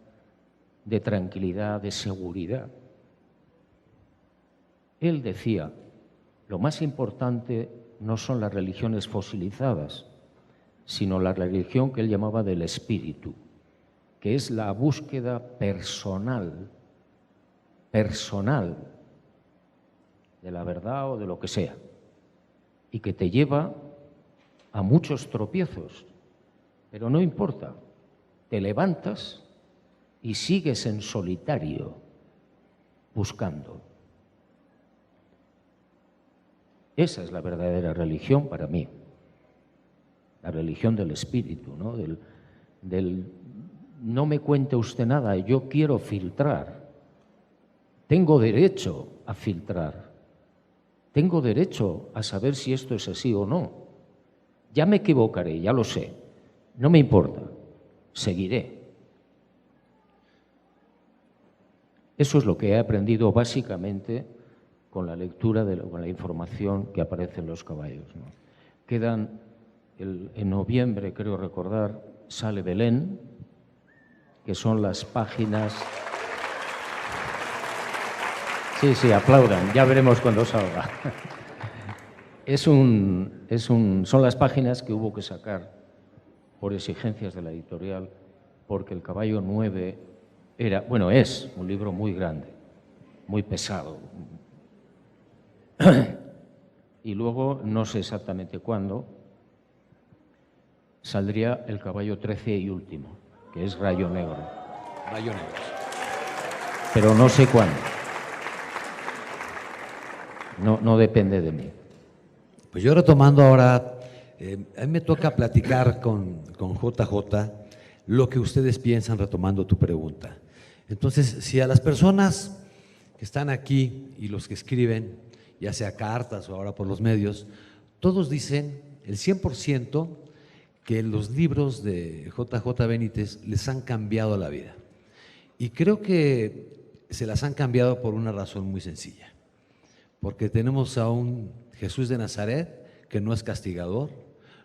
de tranquilidad, de seguridad. Él decía, lo más importante no son las religiones fosilizadas, sino la religión que él llamaba del espíritu, que es la búsqueda personal de la verdad o de lo que sea, y que te lleva a muchos tropiezos, pero no importa, te levantas y sigues en solitario buscando. Esa es la verdadera religión para mí, la religión del espíritu, ¿no? Del no me cuente usted nada, yo quiero filtrar. Tengo derecho a filtrar. Tengo derecho a saber si esto es así o no. Ya me equivocaré, ya lo sé. No me importa, seguiré. Eso es lo que he aprendido básicamente con la lectura, con la información que aparece en Los caballos, ¿no? Quedan, en noviembre, creo recordar, sale Belén, que son las páginas... Sí, aplaudan, ya veremos cuando salga. Son las páginas que hubo que sacar por exigencias de la editorial, porque El caballo 9 es un libro muy grande, muy pesado. Y luego, no sé exactamente cuándo, saldría El caballo 13 y último, que es Rayo Negro. Rayo Negro. Pero no sé cuándo. No depende de mí. Pues yo retomando ahora, a mí me toca platicar con JJ lo que ustedes piensan, retomando tu pregunta. Entonces, si a las personas que están aquí y los que escriben, ya sea cartas o ahora por los medios, todos dicen, el 100%, que los libros de JJ Benítez les han cambiado la vida. Y creo que se las han cambiado por una razón muy sencilla. Porque tenemos a un Jesús de Nazaret que no es castigador,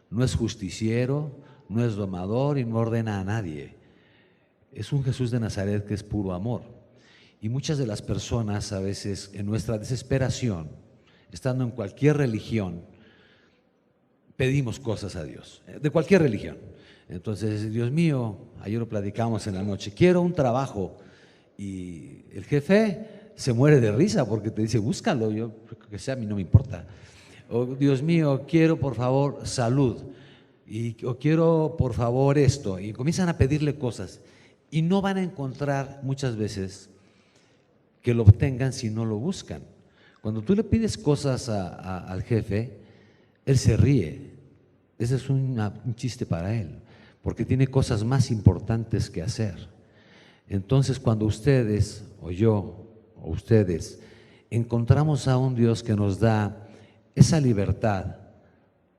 no es justiciero, no es domador y no ordena a nadie. Es un Jesús de Nazaret que es puro amor. Y muchas de las personas a veces en nuestra desesperación, estando en cualquier religión, pedimos cosas a Dios, de cualquier religión. Entonces, Dios mío, ayer lo platicamos en la noche, quiero un trabajo, y el jefe se muere de risa porque te dice, búscalo, yo que sea, a mí no me importa. O, Dios mío, quiero por favor salud, o quiero por favor esto, y comienzan a pedirle cosas, y no van a encontrar muchas veces que lo obtengan si no lo buscan. Cuando tú le pides cosas al jefe, él se ríe. Ese es un chiste para él, porque tiene cosas más importantes que hacer. Entonces, cuando ustedes, o yo, o ustedes, encontramos a un Dios que nos da esa libertad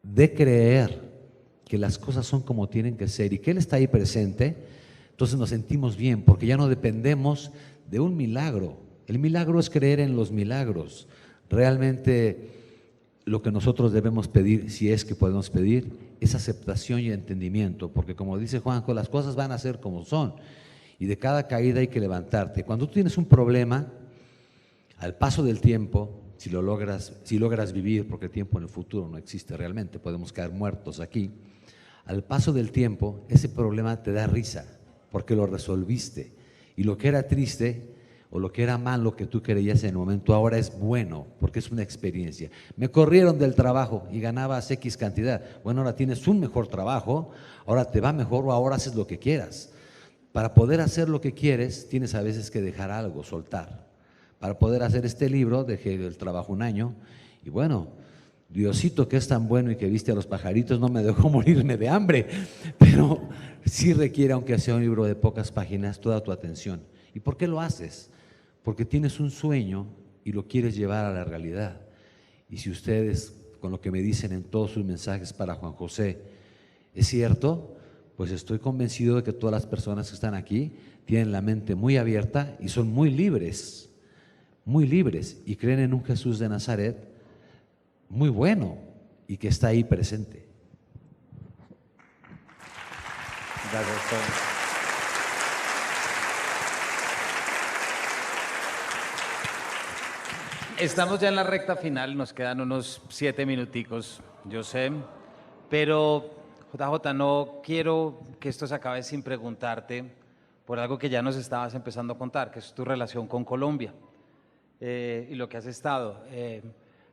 de creer que las cosas son como tienen que ser y que Él está ahí presente, entonces nos sentimos bien, porque ya no dependemos de un milagro. El milagro es creer en los milagros. Realmente lo que nosotros debemos pedir, si es que podemos pedir, es aceptación y entendimiento, porque como dice Juanjo, las cosas van a ser como son y de cada caída hay que levantarte. Cuando tú tienes un problema, al paso del tiempo, si logras vivir, porque el tiempo en el futuro no existe realmente, podemos caer muertos aquí, al paso del tiempo ese problema te da risa, porque lo resolviste, y lo que era triste o lo que era malo que tú creías en el momento, ahora es bueno, porque es una experiencia. Me corrieron del trabajo y ganabas X cantidad. Bueno, ahora tienes un mejor trabajo, ahora te va mejor o ahora haces lo que quieras. Para poder hacer lo que quieres, tienes a veces que dejar algo, soltar. Para poder hacer este libro, dejé el trabajo un año y bueno, Diosito que es tan bueno y que viste a los pajaritos no me dejó morirme de hambre, pero sí requiere, aunque sea un libro de pocas páginas, toda tu atención. ¿Y por qué lo haces? Porque tienes un sueño y lo quieres llevar a la realidad. Y si ustedes, con lo que me dicen en todos sus mensajes para Juan José, es cierto, pues estoy convencido de que todas las personas que están aquí tienen la mente muy abierta y son muy libres y creen en un Jesús de Nazaret muy bueno y que está ahí presente. Gracias, Tom. Estamos ya en la recta final, nos quedan unos 7 minuticos, yo sé, pero JJ, no quiero que esto se acabe sin preguntarte por algo que ya nos estabas empezando a contar, que es tu relación con Colombia y lo que has estado.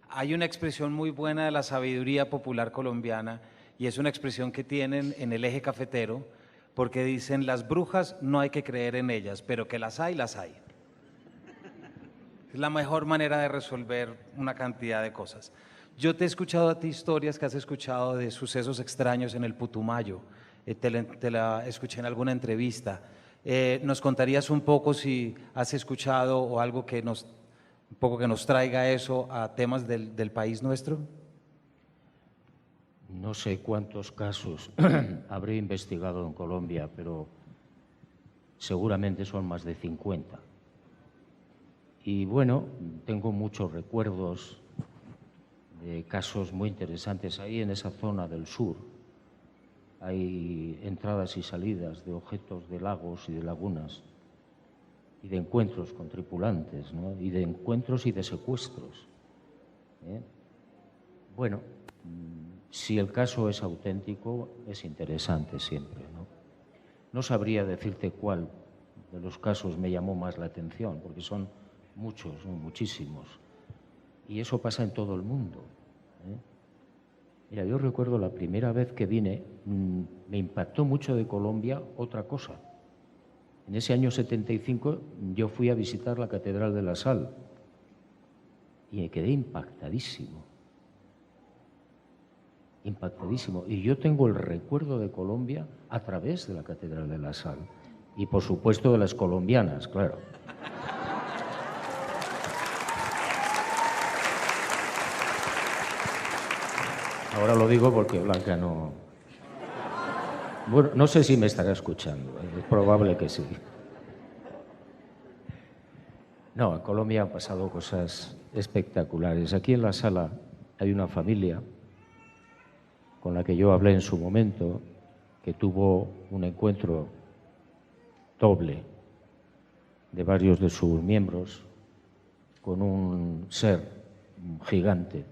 Hay una expresión muy buena de la sabiduría popular colombiana y es una expresión que tienen en el eje cafetero porque dicen las brujas no hay que creer en ellas, pero que las hay, las hay. Es la mejor manera de resolver una cantidad de cosas. Yo te he escuchado a ti historias que has escuchado de sucesos extraños en el Putumayo, te la escuché en alguna entrevista. ¿Nos contarías un poco si has escuchado o algo que un poco que nos traiga eso a temas del país nuestro? No sé cuántos casos habré investigado en Colombia, pero seguramente son más de 50. Y bueno, tengo muchos recuerdos de casos muy interesantes. Ahí en esa zona del sur hay entradas y salidas de objetos de lagos y de lagunas y de encuentros con tripulantes, ¿no? Y de encuentros y de secuestros. Bueno, si el caso es auténtico, es interesante siempre, ¿no? No sabría decirte cuál de los casos me llamó más la atención, porque son muchos, ¿no? Muchísimos. Y eso pasa en todo el mundo. Mira, yo recuerdo la primera vez que vine, me impactó mucho de Colombia otra cosa. En ese año 75 yo fui a visitar la Catedral de la Sal y me quedé impactadísimo. Impactadísimo. Y yo tengo el recuerdo de Colombia a través de la Catedral de la Sal. Y por supuesto de las colombianas, claro. Ahora lo digo porque Blanca no... Bueno, no sé si me estará escuchando, es probable que sí. No, en Colombia han pasado cosas espectaculares. Aquí en la sala hay una familia con la que yo hablé en su momento, que tuvo un encuentro doble de varios de sus miembros con un ser gigante.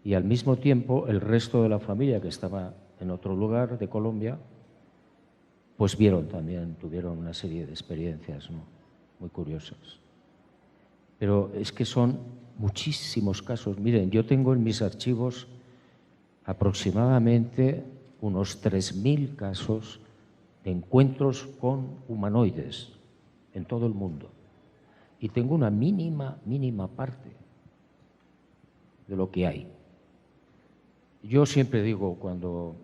Y al mismo tiempo el resto de la familia que estaba en otro lugar de Colombia, pues vieron también, tuvieron una serie de experiencias, ¿no?, muy curiosas. Pero es que son muchísimos casos. Miren, yo tengo en mis archivos aproximadamente unos 3.000 casos de encuentros con humanoides en todo el mundo. Y tengo una mínima parte de lo que hay. Yo siempre digo, cuando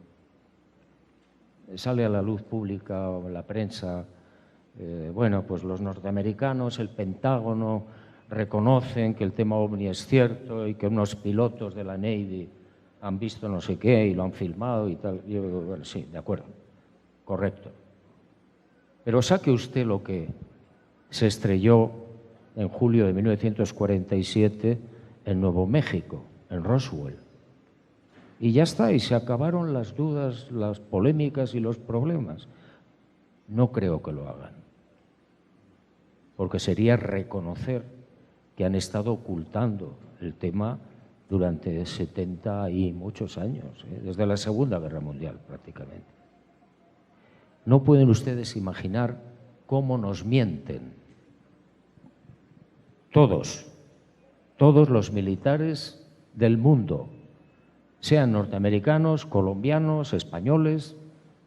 sale a la luz pública o en la prensa, bueno, pues los norteamericanos, el Pentágono, reconocen que el tema OVNI es cierto y que unos pilotos de la Navy han visto no sé qué y lo han filmado y tal. Yo digo, bueno, sí, de acuerdo, correcto. Pero saque usted lo que se estrelló en julio de 1947 en Nuevo México, en Roswell. Y ya está, y se acabaron las dudas, las polémicas y los problemas. No creo que lo hagan, porque sería reconocer que han estado ocultando el tema durante 70 y muchos años, desde la Segunda Guerra Mundial prácticamente. No pueden ustedes imaginar cómo nos mienten todos los militares del mundo, sean norteamericanos, colombianos, españoles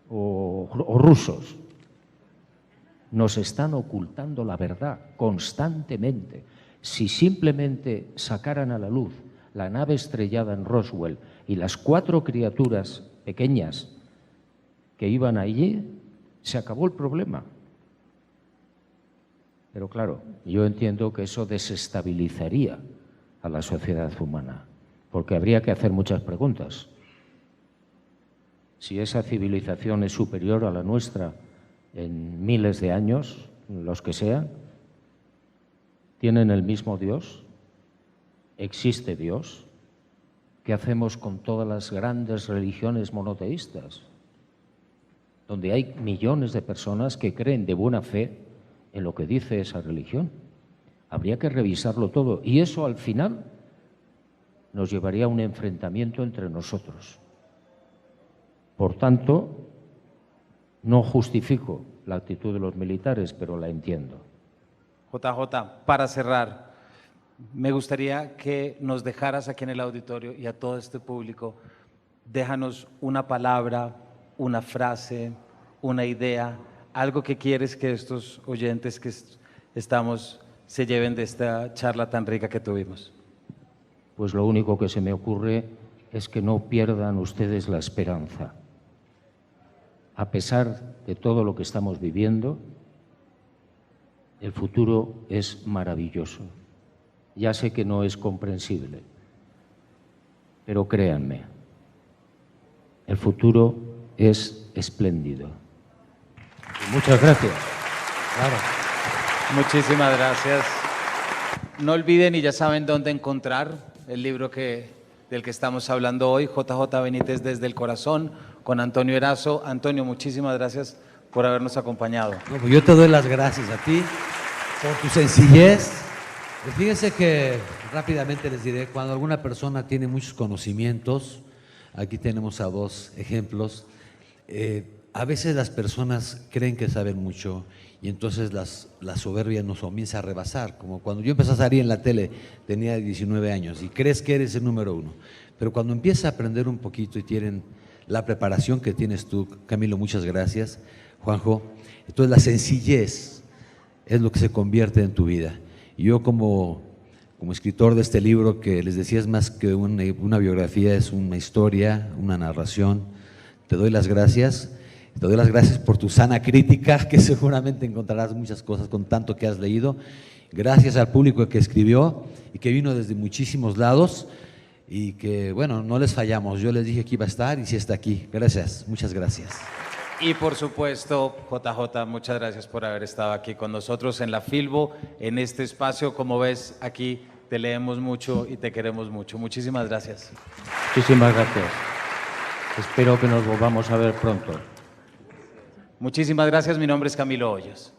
o rusos. Nos están ocultando la verdad constantemente. Si simplemente sacaran a la luz la nave estrellada en Roswell y las 4 criaturas pequeñas que iban allí, se acabó el problema. Pero claro, yo entiendo que eso desestabilizaría a la sociedad humana, porque habría que hacer muchas preguntas. Si esa civilización es superior a la nuestra en miles de años, los que sean, ¿tienen el mismo Dios? ¿Existe Dios? ¿Qué hacemos con todas las grandes religiones monoteístas, donde hay millones de personas que creen de buena fe en lo que dice esa religión? Habría que revisarlo todo, y eso al final nos llevaría a un enfrentamiento entre nosotros. Por tanto, no justifico la actitud de los militares, pero la entiendo. JJ, para cerrar, me gustaría que nos dejaras aquí en el auditorio y a todo este público, déjanos una palabra, una frase, una idea, algo que quieres que estos oyentes que estamos se lleven de esta charla tan rica que tuvimos. Pues lo único que se me ocurre es que no pierdan ustedes la esperanza. A pesar de todo lo que estamos viviendo, el futuro es maravilloso. Ya sé que no es comprensible, pero créanme, el futuro es espléndido. Y muchas gracias. Claro. Muchísimas gracias. No olviden y ya saben dónde encontrar el libro del que estamos hablando hoy, JJ Benítez desde el corazón, con Antonio Erazo. Antonio, muchísimas gracias por habernos acompañado. No, pues yo te doy las gracias a ti por tu sencillez. Fíjense que rápidamente les diré, cuando alguna persona tiene muchos conocimientos, aquí tenemos a 2 ejemplos, a veces las personas creen que saben mucho y entonces la soberbia nos comienza a rebasar, como cuando yo empecé a salir en la tele, tenía 19 años y crees que eres el número 1, pero cuando empiezas a aprender un poquito y tienen la preparación que tienes tú, Camilo, muchas gracias, Juanjo, entonces la sencillez es lo que se convierte en tu vida. Y yo como escritor de este libro, que les decía es más que una biografía, es una historia, una narración, te doy las gracias. Te doy las gracias por tu sana crítica, que seguramente encontrarás muchas cosas con tanto que has leído. Gracias al público que escribió y que vino desde muchísimos lados y que, bueno, no les fallamos. Yo les dije que iba a estar y sí está aquí. Gracias, muchas gracias. Y por supuesto, JJ, muchas gracias por haber estado aquí con nosotros en la Filbo, en este espacio, como ves aquí, te leemos mucho y te queremos mucho. Muchísimas gracias. Muchísimas gracias. Espero que nos volvamos a ver pronto. Muchísimas gracias. Mi nombre es Camilo Hoyos.